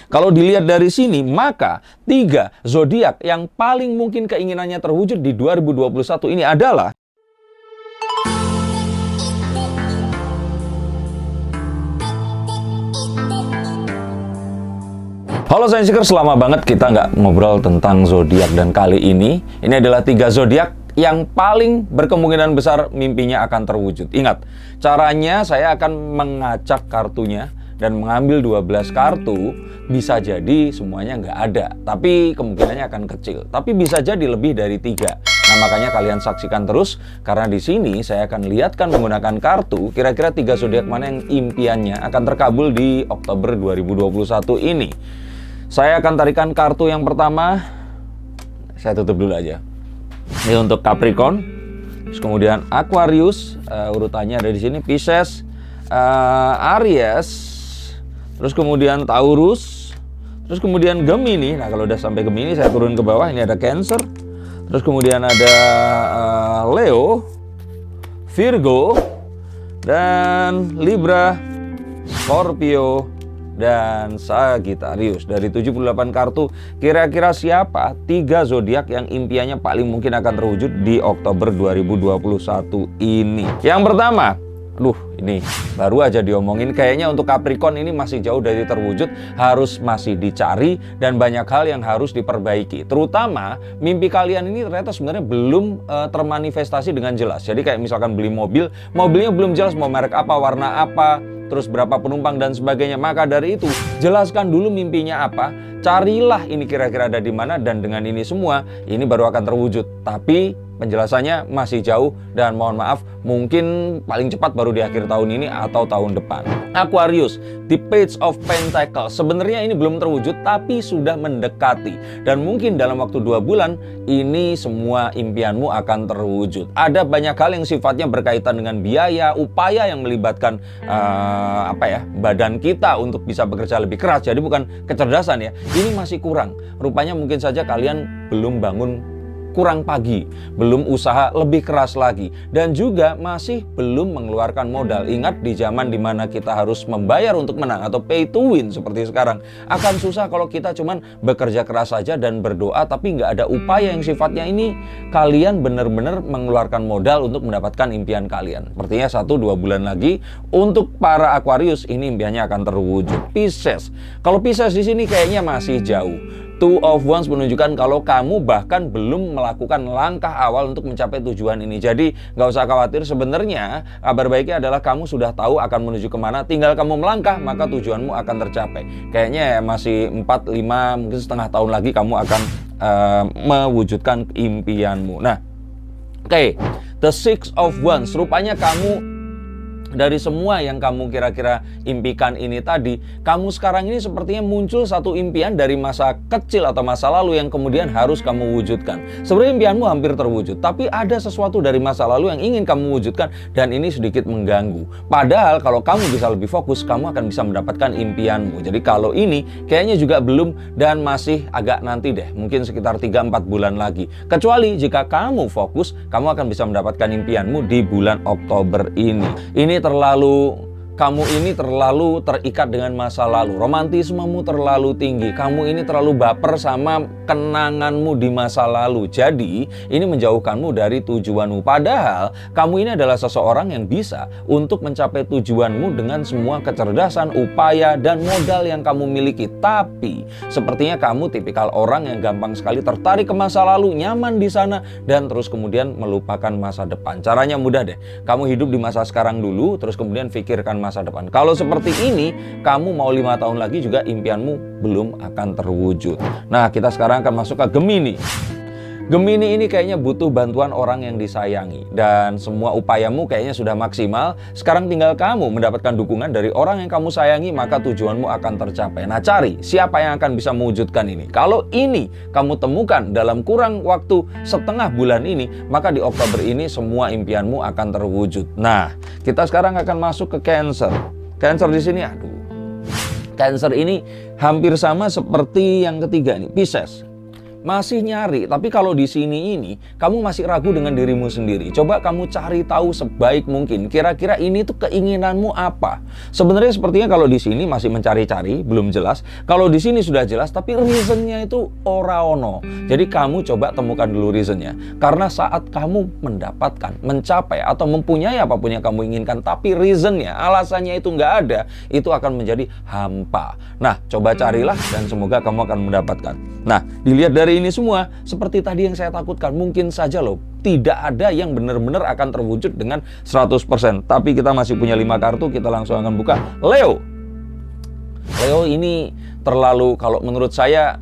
Kalau dilihat dari sini, maka 3 zodiak yang paling mungkin keinginannya terwujud di 2021 ini adalah Halo Science Seekers, lama banget kita nggak ngobrol tentang zodiak, dan kali ini adalah 3 zodiak yang paling berkemungkinan besar mimpinya akan terwujud. Ingat, caranya saya akan mengacak kartunya dan mengambil 12 kartu. Bisa jadi semuanya nggak ada, tapi kemungkinannya akan kecil. Tapi bisa jadi lebih dari 3. Nah, makanya kalian saksikan terus, karena di sini saya akan lihatkan menggunakan kartu kira-kira 3 zodiak mana yang impiannya akan terkabul di Oktober 2021 ini. Saya akan tarikan kartu yang pertama. Saya tutup dulu aja. Ini untuk Capricorn, terus kemudian Aquarius, urutannya ada di sini, Pisces, Aries, terus kemudian Taurus, terus kemudian Gemini. Nah, kalau udah sampai Gemini saya turun ke bawah, ini ada Cancer, terus kemudian ada Leo, Virgo, dan Libra, Scorpio, dan Sagittarius. Dari 78 kartu, kira-kira siapa 3 zodiak yang impiannya paling mungkin akan terwujud di Oktober 2021 ini? Yang pertama, ini baru aja diomongin, kayaknya untuk Capricorn ini masih jauh dari terwujud, harus masih dicari dan banyak hal yang harus diperbaiki. Terutama mimpi kalian ini ternyata sebenarnya belum termanifestasi dengan jelas. Jadi kayak misalkan beli mobil, mobilnya belum jelas mau merek apa, warna apa, terus berapa penumpang dan sebagainya. Maka dari itu, jelaskan dulu mimpinya apa, carilah ini kira-kira ada di mana, dan dengan ini semua ini baru akan terwujud. Tapi penjelasannya masih jauh dan mohon maaf, mungkin paling cepat baru di akhir tahun ini atau tahun depan. Aquarius, the Page of Pentacles. Sebenarnya ini belum terwujud tapi sudah mendekati, dan mungkin dalam waktu 2 bulan ini semua impianmu akan terwujud. Ada banyak hal yang sifatnya berkaitan dengan biaya, upaya yang melibatkan badan kita untuk bisa bekerja lebih keras. Jadi bukan kecerdasan ya, ini masih kurang. Rupanya mungkin saja kalian belum bangun kurang pagi, belum usaha lebih keras lagi, dan juga masih belum mengeluarkan modal. Ingat, di zaman dimana kita harus membayar untuk menang atau pay to win seperti sekarang, akan susah kalau kita cuman bekerja keras saja dan berdoa tapi nggak ada upaya yang sifatnya ini kalian benar-benar mengeluarkan modal untuk mendapatkan impian kalian. Sepertinya 1-2 bulan lagi untuk para Aquarius ini impiannya akan terwujud. Pisces, kalau Pisces di sini kayaknya masih jauh. Two of Wands menunjukkan kalau kamu bahkan belum melakukan langkah awal untuk mencapai tujuan ini. Jadi nggak usah khawatir, sebenarnya kabar baiknya adalah kamu sudah tahu akan menuju kemana, tinggal kamu melangkah maka tujuanmu akan tercapai. Kayaknya masih 4-5 mungkin setengah tahun lagi kamu akan mewujudkan impianmu. Nah, oke, the Six of Wands, rupanya kamu dari semua yang kamu kira-kira impikan ini tadi, kamu sekarang ini sepertinya muncul satu impian dari masa kecil atau masa lalu yang kemudian harus kamu wujudkan. Sebenarnya impianmu hampir terwujud, tapi ada sesuatu dari masa lalu yang ingin kamu wujudkan, dan ini sedikit mengganggu. Padahal kalau kamu bisa lebih fokus, kamu akan bisa mendapatkan impianmu. Jadi kalau ini kayaknya juga belum, dan masih agak nanti deh, mungkin sekitar 3-4 bulan lagi. Kecuali jika kamu fokus, kamu akan bisa mendapatkan impianmu di bulan Oktober ini. Kamu ini terlalu terikat dengan masa lalu, romantismemu terlalu tinggi, kamu ini terlalu baper sama kenanganmu di masa lalu. Jadi ini menjauhkanmu dari tujuanmu. Padahal kamu ini adalah seseorang yang bisa untuk mencapai tujuanmu dengan semua kecerdasan, upaya, dan modal yang kamu miliki. Tapi sepertinya kamu tipikal orang yang gampang sekali tertarik ke masa lalu, nyaman di sana, dan terus kemudian melupakan masa depan. Caranya mudah deh, kamu hidup di masa sekarang dulu, terus kemudian pikirkan masa depan. Kalau seperti ini, kamu mau 5 tahun lagi juga impianmu belum akan terwujud. Nah, kita sekarang akan masuk ke Gemini. Gemini ini kayaknya butuh bantuan orang yang disayangi, dan semua upayamu kayaknya sudah maksimal. Sekarang tinggal kamu mendapatkan dukungan dari orang yang kamu sayangi, maka tujuanmu akan tercapai. Nah, cari siapa yang akan bisa mewujudkan ini. Kalau ini kamu temukan dalam kurang waktu setengah bulan ini, maka di Oktober ini semua impianmu akan terwujud. Nah, kita sekarang akan masuk ke Cancer. Cancer di sini, Cancer ini hampir sama seperti yang ketiga nih, Pisces. masih nyari, tapi kalau di sini ini kamu masih ragu dengan dirimu sendiri. Coba kamu cari tahu sebaik mungkin, kira-kira ini tuh keinginanmu apa. Sebenarnya sepertinya kalau di sini masih mencari-cari, belum jelas. Kalau di sini sudah jelas, tapi reasonnya itu ora ono. Jadi kamu coba temukan dulu reasonnya. Karena saat kamu mendapatkan, mencapai, atau mempunyai apapun yang kamu inginkan, tapi reasonnya, alasannya itu nggak ada, itu akan menjadi hampa. Nah, coba carilah dan semoga kamu akan mendapatkan. Nah, dilihat dari ini semua, seperti tadi yang saya takutkan, mungkin saja loh, tidak ada yang benar-benar akan terwujud dengan 100%. Tapi kita masih punya 5 kartu, kita langsung akan buka. Leo. Leo ini terlalu, kalau menurut saya,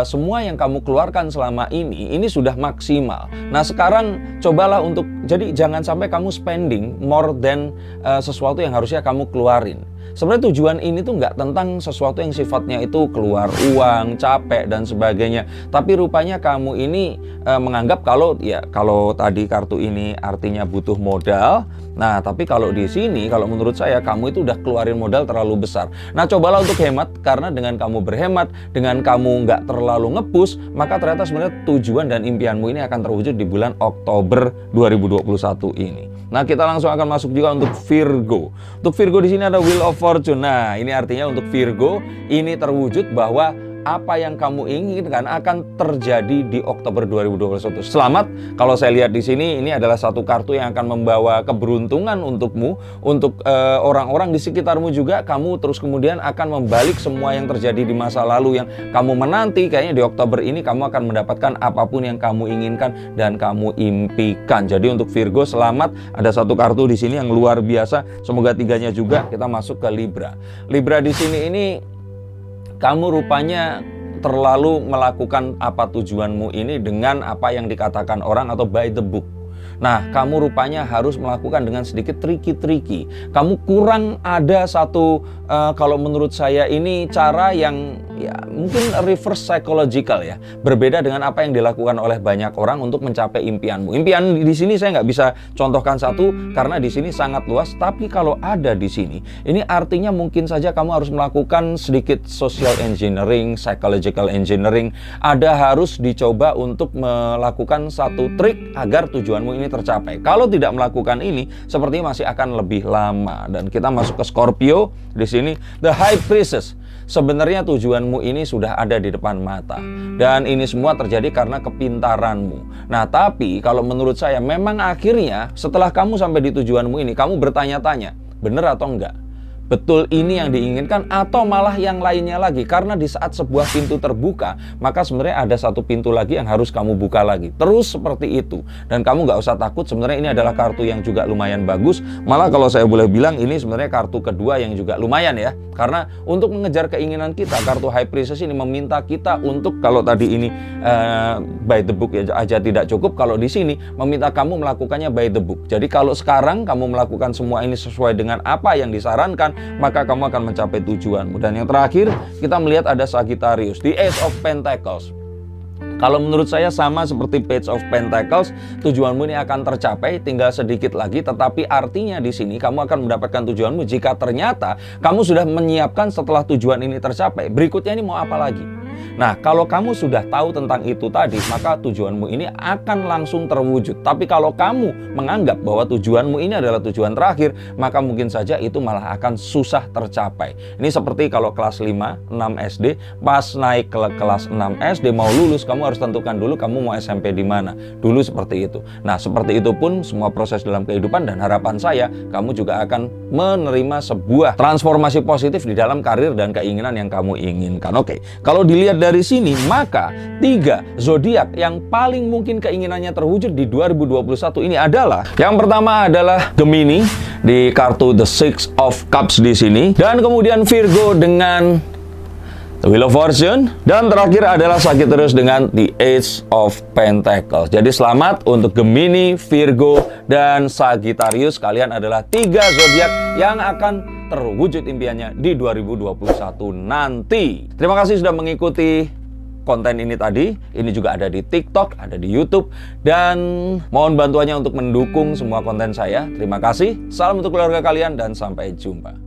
semua yang kamu keluarkan selama ini sudah maksimal. Nah, sekarang cobalah untuk, jadi jangan sampai kamu spending more than sesuatu yang harusnya kamu keluarin. Sebenarnya tujuan ini tuh nggak tentang sesuatu yang sifatnya itu keluar uang, capek, dan sebagainya. Tapi rupanya kamu ini menganggap kalau tadi kartu ini artinya butuh modal. Nah, tapi kalau di sini, kalau menurut saya, kamu itu udah keluarin modal terlalu besar. Nah, cobalah untuk hemat, karena dengan kamu berhemat, dengan kamu nggak terlalu ngepush, maka ternyata sebenarnya tujuan dan impianmu ini akan terwujud di bulan Oktober 2021 ini. Nah, kita langsung akan masuk juga untuk Virgo. Untuk Virgo di sini ada Wheel of Fortune. Nah, ini artinya untuk Virgo ini terwujud bahwa apa yang kamu inginkan akan terjadi di Oktober 2021. Selamat, kalau saya lihat di sini, ini adalah satu kartu yang akan membawa keberuntungan untukmu, untuk orang-orang di sekitarmu juga. Kamu terus kemudian akan membalik semua yang terjadi di masa lalu yang kamu menanti. Kayaknya di Oktober ini kamu akan mendapatkan apapun yang kamu inginkan dan kamu impikan. Jadi untuk Virgo, selamat, ada satu kartu di sini yang luar biasa. Semoga tiganya juga. Kita masuk ke Libra. Libra di sini ini, kamu rupanya terlalu melakukan apa tujuanmu ini dengan apa yang dikatakan orang atau by the book. Nah, kamu rupanya harus melakukan dengan sedikit tricky. Kamu kurang ada satu, kalau menurut saya ini cara yang ya mungkin reverse psychological ya. Berbeda dengan apa yang dilakukan oleh banyak orang untuk mencapai impianmu. Impian di sini saya nggak bisa contohkan satu karena di sini sangat luas. Tapi kalau ada di sini, ini artinya mungkin saja kamu harus melakukan sedikit social engineering, psychological engineering. Ada harus dicoba untuk melakukan satu trik agar tujuanmu ini tercapai. Kalau tidak melakukan ini, sepertinya masih akan lebih lama. Dan kita masuk ke Scorpio. Di sini The High Priestess. Sebenarnya tujuanmu ini sudah ada di depan mata. Dan ini semua terjadi karena kepintaranmu. Nah, tapi kalau menurut saya, memang akhirnya setelah kamu sampai di tujuanmu ini, kamu bertanya-tanya, benar atau enggak? Betul ini yang diinginkan atau malah yang lainnya lagi? Karena di saat sebuah pintu terbuka, maka sebenarnya ada satu pintu lagi yang harus kamu buka lagi. Terus seperti itu. Dan kamu nggak usah takut, sebenarnya ini adalah kartu yang juga lumayan bagus. Malah kalau saya boleh bilang, ini sebenarnya kartu kedua yang juga lumayan ya. Karena untuk mengejar keinginan kita, kartu High Priestess ini meminta kita untuk, kalau tadi ini by the book aja tidak cukup, kalau di sini meminta kamu melakukannya by the book. Jadi kalau sekarang kamu melakukan semua ini sesuai dengan apa yang disarankan, maka kamu akan mencapai tujuanmu. Dan yang terakhir, kita melihat ada Sagittarius, the Ace of Pentacles. Kalau menurut saya sama seperti Page of Pentacles, tujuanmu ini akan tercapai, tinggal sedikit lagi. Tetapi artinya di sini kamu akan mendapatkan tujuanmu jika ternyata kamu sudah menyiapkan setelah tujuan ini tercapai. Berikutnya ini mau apa lagi? Nah, kalau kamu sudah tahu tentang itu tadi, maka tujuanmu ini akan langsung terwujud. Tapi kalau kamu menganggap bahwa tujuanmu ini adalah tujuan terakhir, maka mungkin saja itu malah akan susah tercapai. Ini seperti kalau kelas 5, 6 SD, pas naik ke kelas 6 SD mau lulus, kamu harus tentukan dulu kamu mau SMP di mana. Dulu seperti itu. Nah, seperti itu pun semua proses dalam kehidupan, dan harapan saya kamu juga akan menerima sebuah transformasi positif di dalam karir dan keinginan yang kamu inginkan. Oke, kalau dilihat dari sini, maka 3 zodiak yang paling mungkin keinginannya terwujud di 2021 ini adalah, yang pertama adalah Gemini di kartu The Six of Cups di sini, dan kemudian Virgo dengan The Wheel of Fortune, dan terakhir adalah Sagittarius dengan The Ace of Pentacles. Jadi selamat untuk Gemini, Virgo, dan Sagittarius. Kalian adalah 3 zodiak yang akan terwujud impiannya di 2021 nanti. Terima kasih sudah mengikuti konten ini tadi. Ini juga ada di TikTok, ada di YouTube, dan mohon bantuannya untuk mendukung semua konten saya. Terima kasih. Salam untuk keluarga kalian dan sampai jumpa.